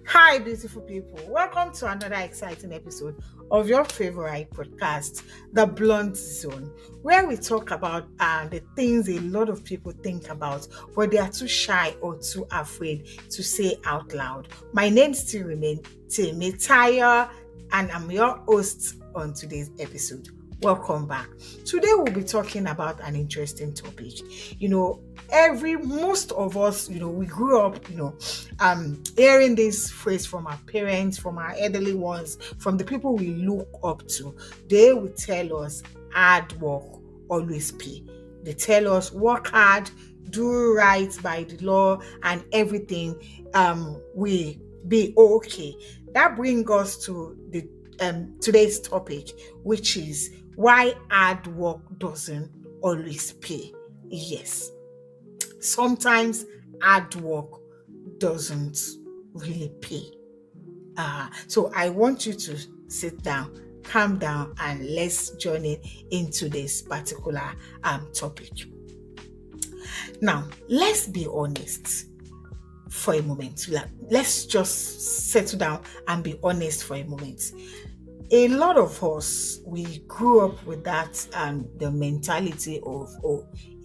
Hi, beautiful people. Welcome to another exciting episode of your favorite podcast, The Blunt Zone, where we talk about the things a lot of people think about, but they are too shy or too afraid to say out loud. My name still remains Tayo, and I'm your host on today's episode. Welcome back. Today we'll be talking about an interesting topic. Most of us, we grew up, hearing this phrase from our parents, from our elderly ones, from the people we look up to. They will tell us hard work always pay. They tell us work hard, do right by the law, and everything will be okay. That brings us to the today's topic, which is why hard work doesn't always pay. Yes, sometimes hard work doesn't really pay. So I want you to sit down, calm down, and let's journey into this particular topic. Now, let's be honest for a moment. Let's just settle down and be honest for a moment. A lot of us, we grew up with that the mentality of,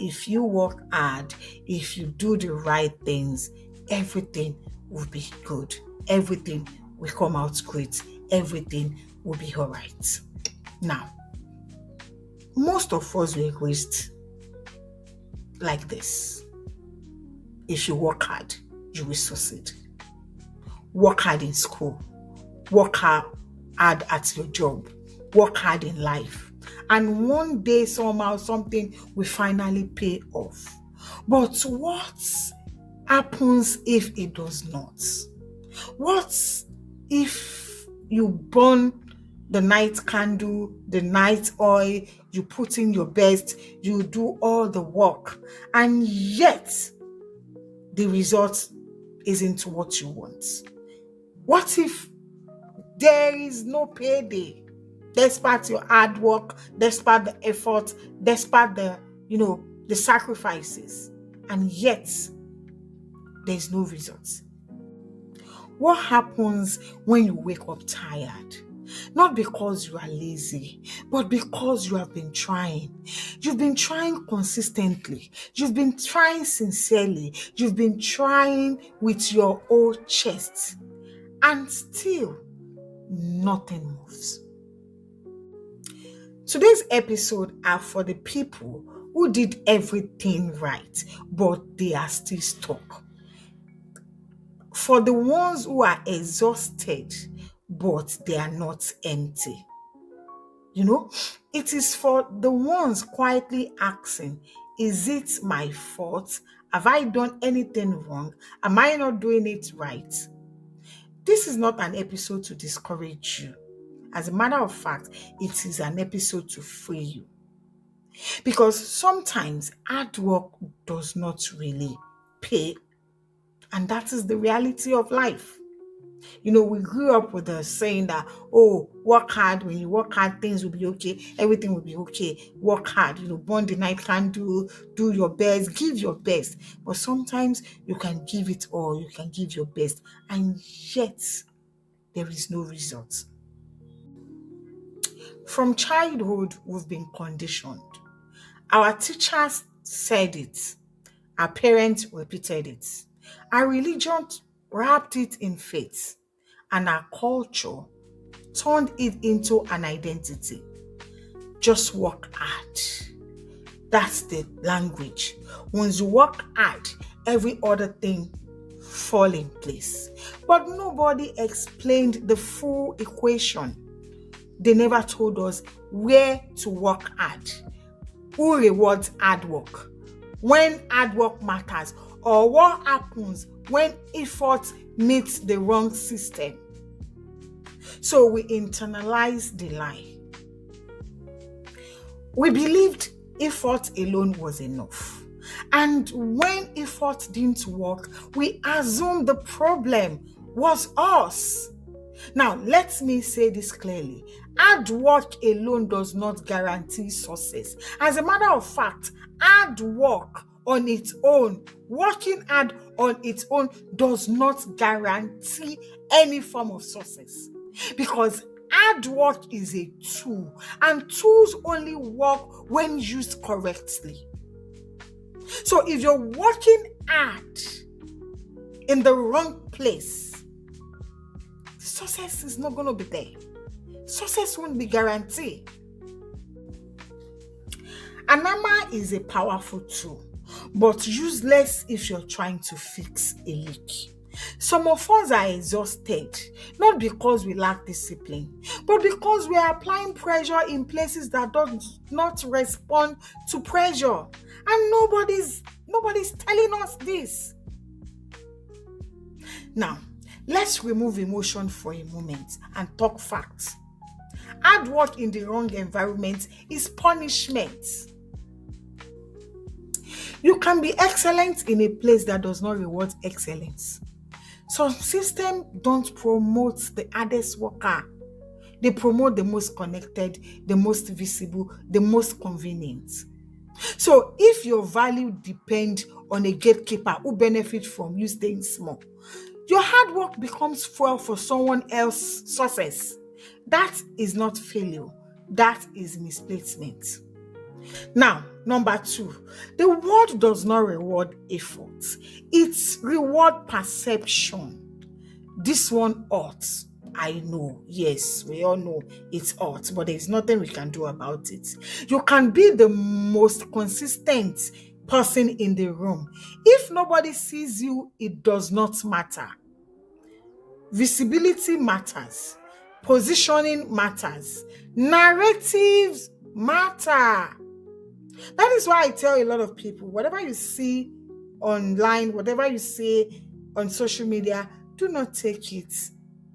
if you work hard, if you do the right things, everything will be good. Everything will come out great. Everything will be all right. Now, most of us were raised like this. If you work hard, you will succeed. Work hard in school. Work hard at your job. Work hard in life. And one day, somehow, something will finally pay off. But what happens if it does not? What if you burn the night candle, the night oil, you put in your best, you do all the work, and yet the result isn't what you want? What if there is no payday despite your hard work, despite the effort, despite the sacrifices, and yet there's no results? What happens when you wake up tired? Not because you are lazy, but because you have been trying. You've been trying consistently. You've been trying sincerely. You've been trying with your whole chest. And still, nothing moves. Today's episode are for the people who did everything right, but they are still stuck. For the ones who are exhausted, but they are not empty. It is for the ones quietly asking, is it my fault? Have I done anything wrong? Am I not doing it right? This is not an episode to discourage you. As a matter of fact, it is an episode to free you. Because sometimes hard work does not really pay. And that is the reality of life. We grew up with the saying that, work hard. When you work hard, things will be okay. Everything will be okay. Work hard, burn the night candle, do your best, give your best. But sometimes you can give it all, you can give your best, and yet there is no result. From childhood, we've been conditioned. Our teachers said it. Our parents repeated it. Our religion wrapped it in faith. And our culture turned it into an identity. Just work hard. That's the language. Once you work hard, every other thing fall in place. But nobody explained the full equation. They never told us where to work hard, who rewards hard work, when hard work matters, or what happens when effort meets the wrong system. So we internalized the lie. We believed effort alone was enough. And when effort didn't work, we assumed the problem was us. Now, let me say this clearly. Hard work alone does not guarantee success. As a matter of fact, hard work on its own, working hard on its own does not guarantee any form of success, because hard work is a tool, and tools only work when used correctly. So if you're working hard in the wrong place, success is not going to be there. Success won't be guaranteed. An hammer is a powerful tool, but useless if you're trying to fix a leak. Some of us are exhausted, not because we lack discipline, but because we are applying pressure in places that do not respond to pressure. And nobody's telling us this. Now, let's remove emotion for a moment and talk facts. Hard work in the wrong environment is punishment. You can be excellent in a place that does not reward excellence. Some systems don't promote the hardest worker. They promote the most connected, the most visible, the most convenient. So if your value depends on a gatekeeper who benefits from you staying small, your hard work becomes fuel for someone else's success. That is not failure. That is misplacement. Now, number 2, the world does not reward effort. It reward perception. This one hurts. I know, yes, we all know it's hurt, but there's nothing we can do about it. You can be the most consistent person in the room. If nobody sees you, it does not matter. Visibility matters. Positioning matters. Narratives matter. That is why I tell a lot of people, whatever you see online, whatever you see on social media, do not take it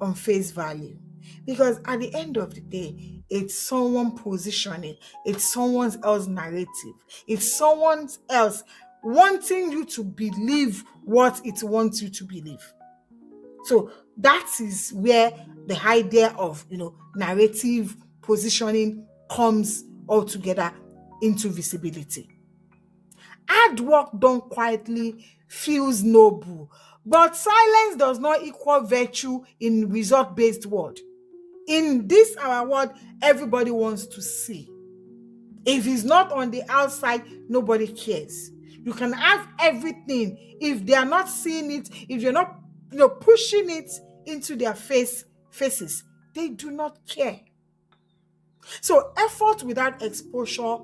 on face value. Because at the end of the day, it's someone positioning, it's someone else's narrative, it's someone else wanting you to believe what it wants you to believe. So that is where the idea of narrative positioning comes all together into visibility. Hard work done quietly feels noble, but silence does not equal virtue in result-based world. In this our world, everybody wants to see. If it's not on the outside, nobody cares. You can have everything. If they are not seeing it, if you're not pushing it into their faces, they do not care. So effort without exposure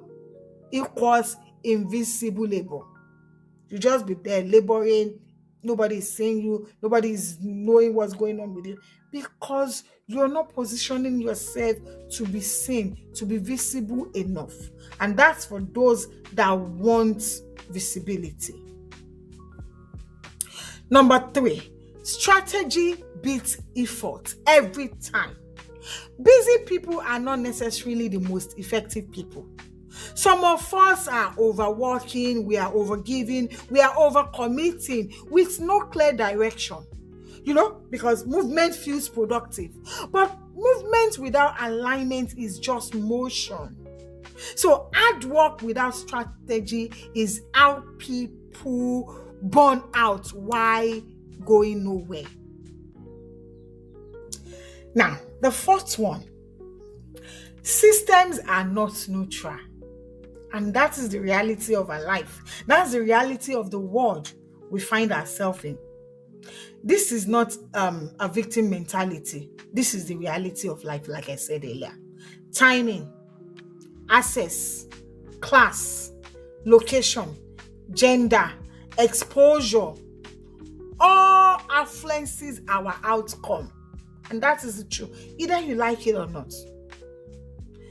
equals invisible labor. You just be there laboring, nobody is seeing you, nobody is knowing what's going on with you, because you're not positioning yourself to be seen, to be visible enough. And that's for those that want visibility. Number 3, strategy beats effort every time. Busy people are not necessarily the most effective people. Some of us are overworking, we are overgiving, we are overcommitting with no clear direction. Because movement feels productive. But movement without alignment is just motion. So hard work without strategy is how people burn out while going nowhere. Now, the 4th one, systems are not neutral. And that is the reality of our life. That's the reality of the world we find ourselves in. This is not a victim mentality. This is the reality of life, like I said earlier. Timing, access, class, location, gender, exposure, all influences our outcome. And that is the truth, either you like it or not.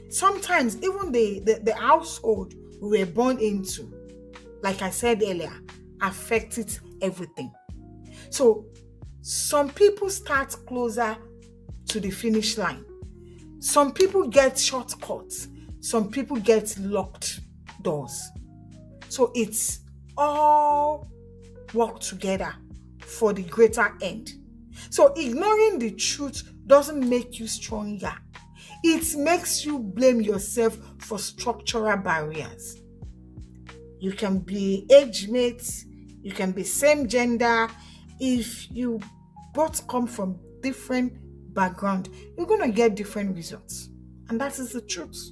Sometimes even the household we were born into, like I said earlier, affected everything. So some people start closer to the finish line. Some people get shortcuts. Some people get locked doors. So it's all work together for the greater end. So ignoring the truth doesn't make you stronger. It makes you blame yourself for structural barriers. You can be age mates, You can be same gender. If you both come from different background, you're going to get different results. And that is the truth.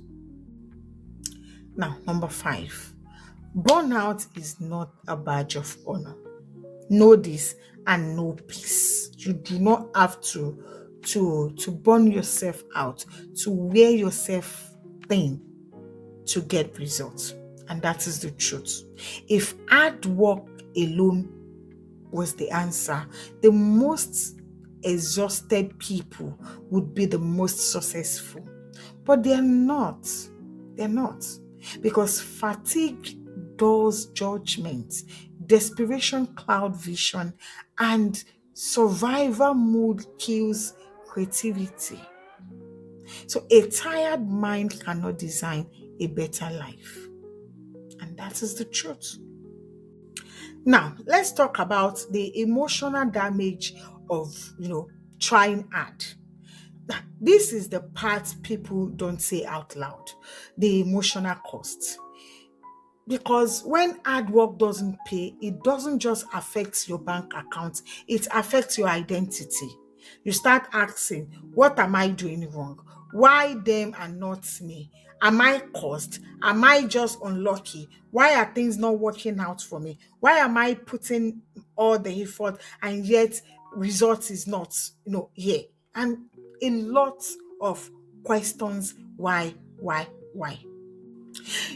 Now, number 5, burnout is not a badge of honor. Know this and know peace. You do not have to burn yourself out, to wear yourself thin to get results. And that is the truth. If hard work alone was the answer, the most exhausted people would be the most successful. But they're not. They're not. Because fatigue dulls judgment, desperation cloud vision, and survivor mood kills creativity. So a tired mind cannot design a better life. And that is the truth. Now, let's talk about the emotional damage of, trying hard. Now, this is the part people don't say out loud, the emotional cost. Because when hard work doesn't pay, it doesn't just affect your bank account, it affects your identity. You start asking, what am I doing wrong? Why them and not me? Am I cursed? Am I just unlucky? Why are things not working out for me? Why am I putting all the effort and yet result is not, here? And a lot of questions, why?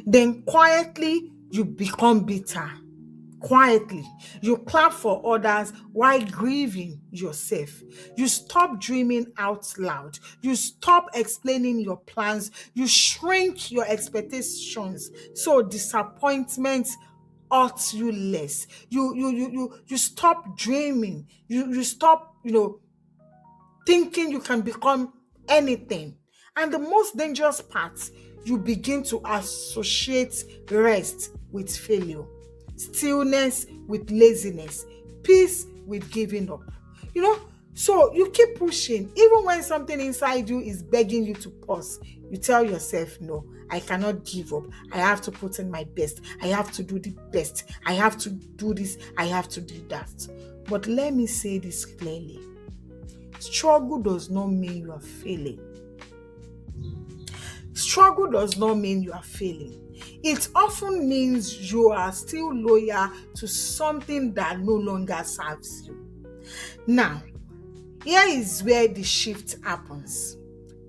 Then quietly you become bitter. Quietly, you clap for others while grieving yourself. You stop dreaming out loud. You stop explaining your plans. You shrink your expectations. So disappointment hurts you less. You stop dreaming. You stop, thinking you can become anything. And the most dangerous part, you begin to associate rest with failure, stillness with laziness, peace with giving up. So you keep pushing, even when something inside you is begging you to pause. You tell yourself, no, I cannot give up. I have to put in my best. I have to do the best. I have to do this. I have to do that. But let me say this clearly. Struggle does not mean you are failing. Struggle does not mean you are failing. It often means you are still loyal to something that no longer serves you. Now, here is where the shift happens.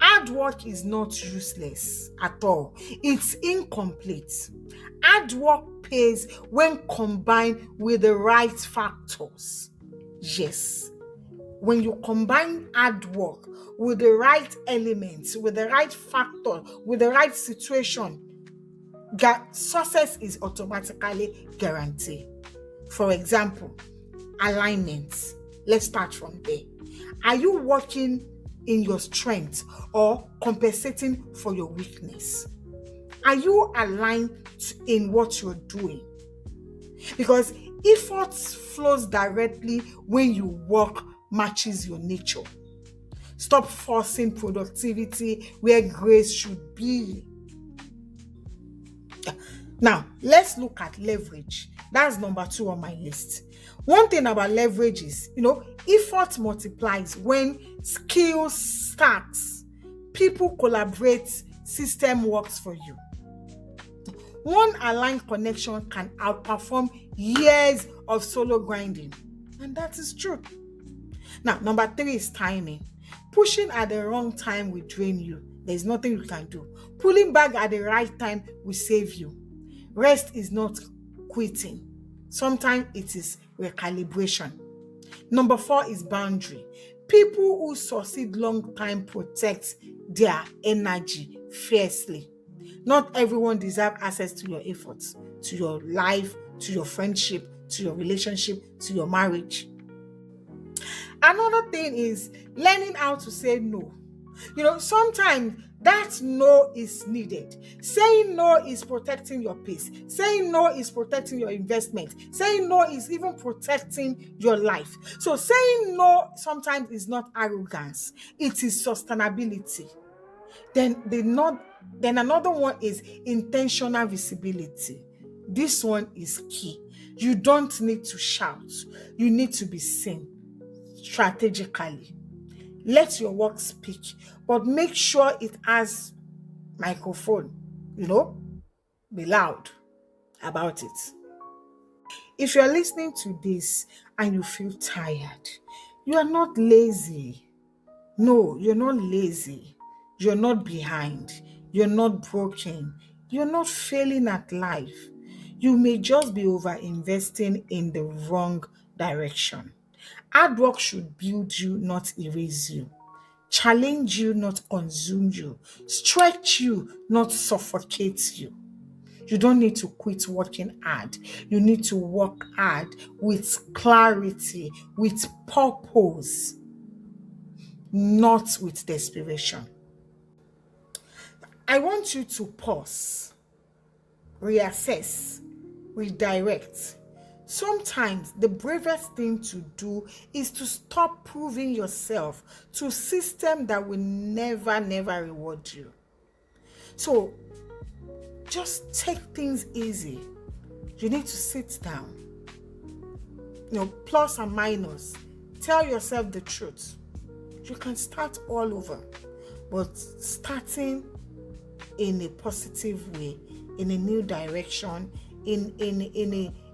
Hard work is not useless at all. It's incomplete. Hard work pays when combined with the right factors. Yes. When you combine hard work with the right elements, with the right factor, with the right situation, success is automatically guaranteed. For example, alignment. Let's start from there. Are you working in your strength or compensating for your weakness? Are you aligned in what you're doing? Because effort flows directly when you work matches your nature. Stop forcing productivity where grace should be. Now, let's look at leverage. That's number 2 on my list. One thing about leverage is, effort multiplies when skills stacks. People collaborate, system works for you. One aligned connection can outperform years of solo grinding. And that is true. Now, number 3 is timing. Pushing at the wrong time will drain you. There's nothing you can do. Pulling back at the right time will save you. Rest is not quitting. Sometimes it is recalibration. Number 4 is boundary. People who succeed long time protect their energy fiercely. Not everyone deserves access to your efforts, to your life, to your friendship, to your relationship, to your marriage. Another thing is learning how to say no. Sometimes that no is needed. Saying no is protecting your peace. Saying no is protecting your investment. Saying no is even protecting your life. So saying no sometimes is not arrogance. It is sustainability. Then another one is intentional visibility. This one is key. You don't need to shout. You need to be seen strategically. Let your work speak, but make sure it has microphone. You know, be loud about it. If you're listening to this and you feel tired, you are not lazy. No, you're not lazy. You're not behind. You're not broken. You're not failing at life. You may just be over investing in the wrong direction. Hard work should build you, not erase you. Challenge you, not consume you. Stretch you, not suffocate you. You don't need to quit working hard. You need to work hard with clarity, with purpose, not with desperation. I want you to pause, reassess, redirect. Sometimes the bravest thing to do is to stop proving yourself to a system that will never reward you. So just take things easy. You need to sit down. Plus and minus. Tell yourself the truth. You can start all over, but starting in a positive way, in a new direction, in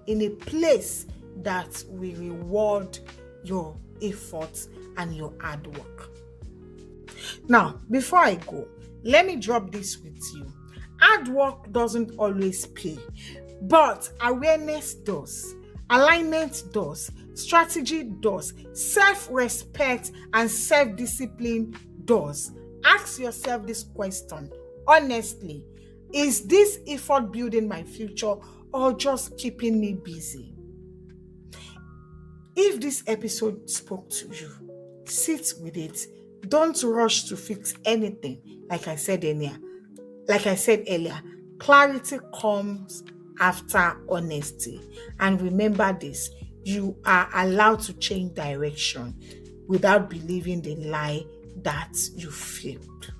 a place that will reward your efforts and your hard work. Now, before I go, let me drop this with you. Hard work doesn't always pay, but awareness does, alignment does, strategy does, self-respect and self-discipline does. Ask yourself this question honestly: is this effort building my future or just keeping me busy? If this episode spoke to you, sit with it. Don't rush to fix anything. Like I said earlier, clarity comes after honesty. And remember this: you are allowed to change direction without believing the lie that you failed.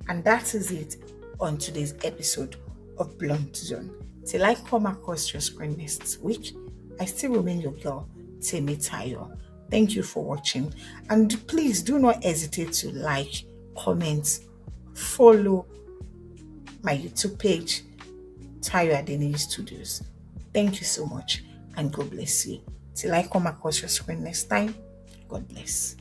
And that is it on today's episode of Blunt Zone. Till I come across your screen next week, I still remain your girl, Temitayo. Thank you for watching. And please do not hesitate to like, comment, follow my YouTube page, Tayo Adeniyi Studios. Thank you so much and God bless you. Till I come across your screen next time, God bless.